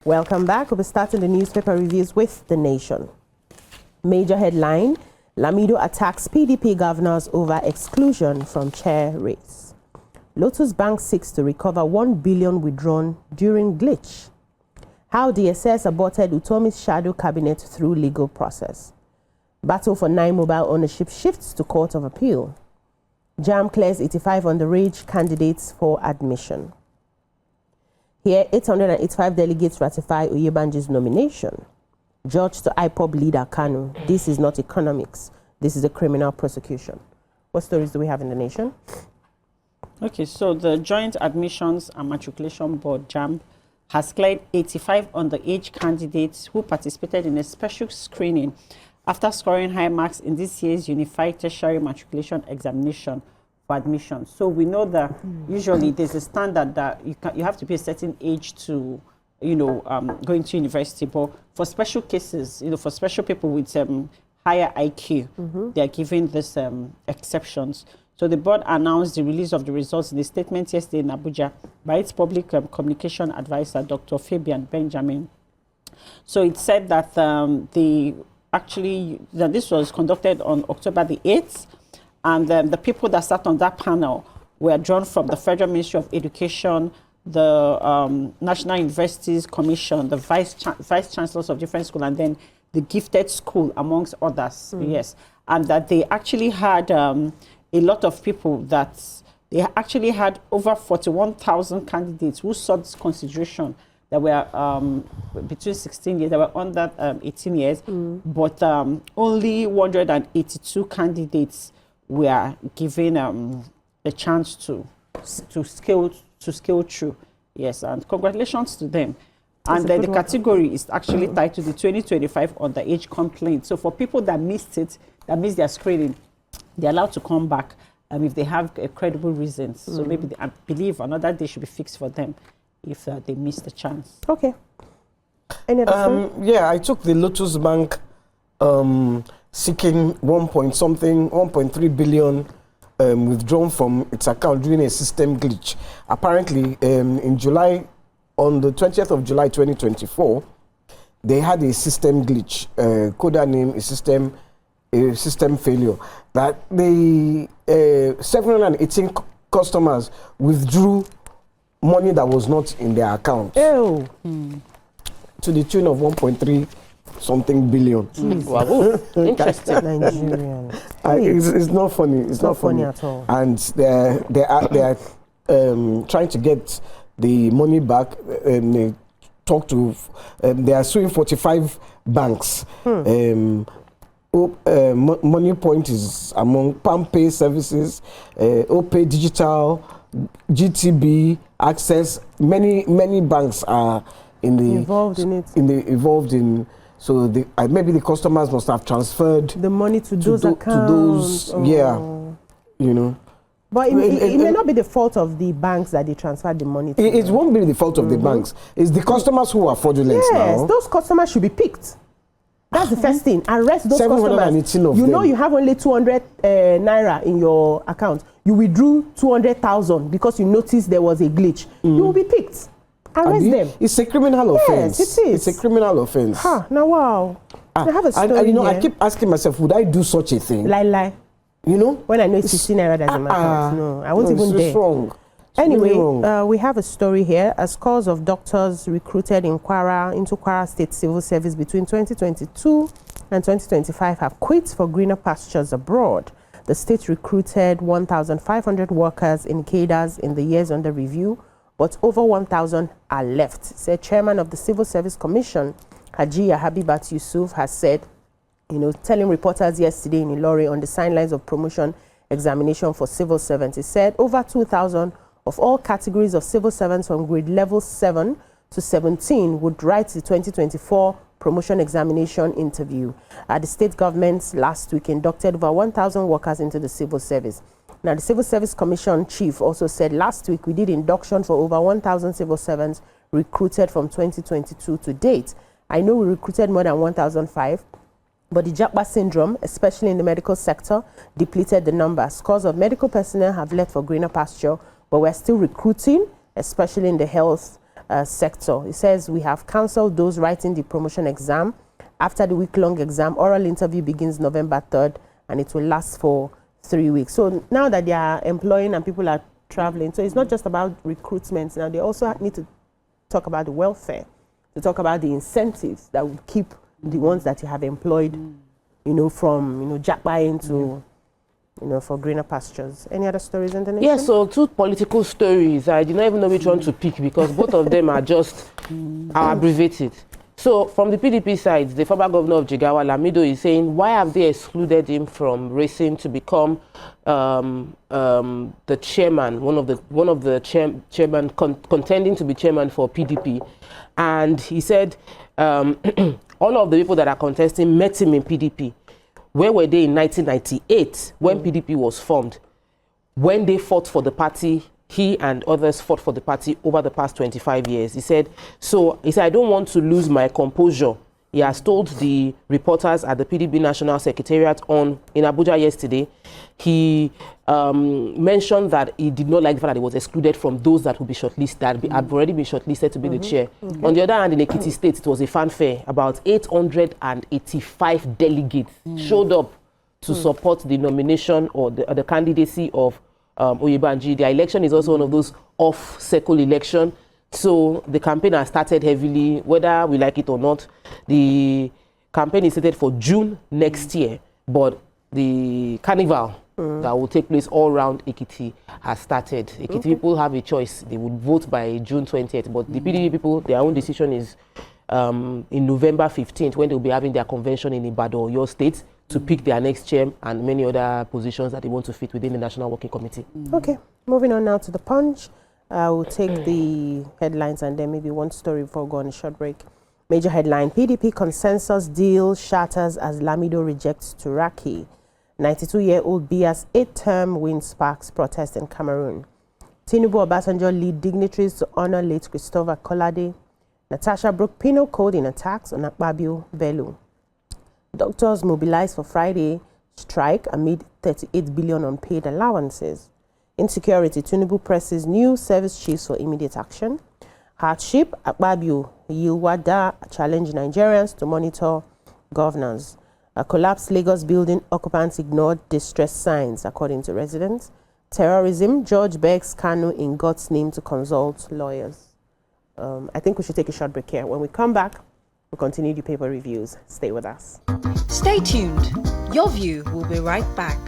Welcome back. We'll be starting the newspaper reviews with The Nation. Major headline, Lamido attacks PDP governors over exclusion from chair race. Lotus Bank seeks to recover 1 billion withdrawn during glitch. How DSS aborted Utomi's shadow cabinet through legal process. Battle for 9 mobile ownership shifts to Court of Appeal. JAMB clears 85 underage candidates for admission. Here, 885 delegates ratify Oyebanji's nomination. Judge to IPOB leader Kanu. This is not economics. This is a criminal prosecution. What stories do we have in The Nation? Okay, so the Joint Admissions and Matriculation Board, JAMB, has cleared 85 underage candidates who participated in a special screening after scoring high marks in this year's Unified Tertiary Matriculation Examination for admission. So we know that usually there's a standard that you have to be a certain age to, go into university. But for special cases, for special people with higher IQ, they are given this exceptions. So the board announced the release of the results in a statement yesterday in Abuja by its public communication advisor, Dr. Fabian Benjamin. So it said that that this was conducted on October the 8th, and the people that sat on that panel were drawn from the Federal Ministry of Education, the National Universities Commission, the vice chancellors of different schools, and then the gifted school, amongst others. Yes, and that they actually had a lot of people that they actually had over 41,000 candidates who sought this consideration that were between 16 years, that were under 18 years, but only 182 candidates were given the chance to scale through. Yes, and congratulations to them. And then the category is actually tied to the 2025 underage complaint. So for people that missed it, that missed their screening, they're allowed to come back if they have credible reasons. So maybe I believe another day should be fixed for them if they missed the chance. Okay. Any other yeah, I took the Lotus Bank seeking 1.3 billion withdrawn from its account during a system glitch. Apparently, in July, on the 20th of July 2024, they had a system glitch. Coda name is system failure. That the 718 customers withdrew money that was not in their account to the tune of 1.3 something billion. Wow. Interesting. Nigerian. It's not funny. It's not funny at all. And they are trying to get the money back. They talk to. They are suing 45 banks. Money Point is among PalmPay services, OPay Digital, GTB, Access. Many banks are involved in it. So maybe the customers must have transferred the money to those accounts. Yeah, But it may not be the fault of the banks that they transferred the money to. It won't be the fault of the banks. It's the customers who are fraudulent now. Yes, those customers should be picked. That's the first thing. Arrest those customers. You have only 200 naira in your account. You withdrew 200,000 because you noticed there was a glitch. You will be picked. Arrest them. It's a criminal offense. Yes, it is. It's a criminal offense. Now, wow. I have a story and I keep asking myself, would I do such a thing? Lie. When I know it's 15 naira, that's in my account. No, I won't even dare. Wrong. Anyway, really we have a story here. A scores of doctors recruited into Kwara State Civil Service between 2022 and 2025 have quit for greener pastures abroad. The state recruited 1,500 workers in cadres in the years under review, but over 1,000 are left. Said Chairman of the Civil Service Commission, Hajiya Habibat Yusuf, has said, telling reporters yesterday in Ilori on the sidelines of promotion examination for civil servants, he said over 2,000 of all categories of civil servants from grade level 7 to 17 would write the 2024 promotion examination interview. The state government last week inducted over 1,000 workers into the civil service. Now, the Civil Service Commission chief also said last week we did induction for over 1,000 civil servants recruited from 2022 to date. I know we recruited more than 1,005, but the Japa syndrome, especially in the medical sector, depleted the numbers. Scores of medical personnel have left for greener pasture, but we're still recruiting, especially in the health sector. It says we have cancelled those writing the promotion exam. After the week-long exam, oral interview begins November 3rd, and it will last for 3 weeks. So now that they are employing and people are traveling, so it's not just about recruitment. Now they also need to talk about the welfare, to talk about the incentives that will keep the ones that you have employed, you know, from, you know, jackpying to, you know, for greener pastures. Any other stories in the nation? Yes, so 2 political stories. I did not even know which one to pick because both of them are just abbreviated. So from the PDP side, the former governor of Jigawa, Lamido, is saying, why have they excluded him from racing to become the chairman, one of the chairman contending to be chairman for PDP? And he said all of the people that are contesting met him in PDP. Where were they in 1998 when PDP was formed? When they fought for the party, he and others fought for the party over the past 25 years. He said, I don't want to lose my composure. He has told the reporters at the PDP National Secretariat in Abuja yesterday. He mentioned that he did not like the fact that he was excluded from those that would be shortlisted, that had already been shortlisted to be the chair. On the other hand, in Ekiti State, it was a fanfare. About 885 delegates showed up to support the nomination or the candidacy of Oyebanji. The election is also one of those off-cycle election. So the campaign has started heavily, whether we like it or not. The campaign is set for June next year, but the carnival that will take place all around Ekiti has started. Ekiti people have a choice. They would vote by June 20th, but the PDP people, their own decision is in November 15th, when they'll be having their convention in Ibadan, your state, to pick their next chair and many other positions that they want to fit within the National Working Committee. Okay, moving on now to the Punch. We'll take the headlines and then maybe one story before we go on a short break. Major headline: PDP consensus deal shatters as Lamido rejects Turaki. 92-year-old Bia's 8-term win sparks protest in Cameroon. Tinubu Obasanjo lead dignitaries to honor late Christopher Kolade. Natasha broke penal code in attacks on Akpabio Bello. Doctors mobilized for Friday strike amid 38 billion unpaid allowances. Insecurity: Tinubu presses new service chiefs for immediate action. Hardship: Akpabio Yilwada challenge Nigerians to monitor governors. A collapsed Lagos building, occupants ignored distress signs, according to residents. Terrorism: George begs Kanu in God's name to consult lawyers. I think we should take a short break here. When we come back, we'll continue the paper reviews. Stay with us. Stay tuned. Your View will be right back.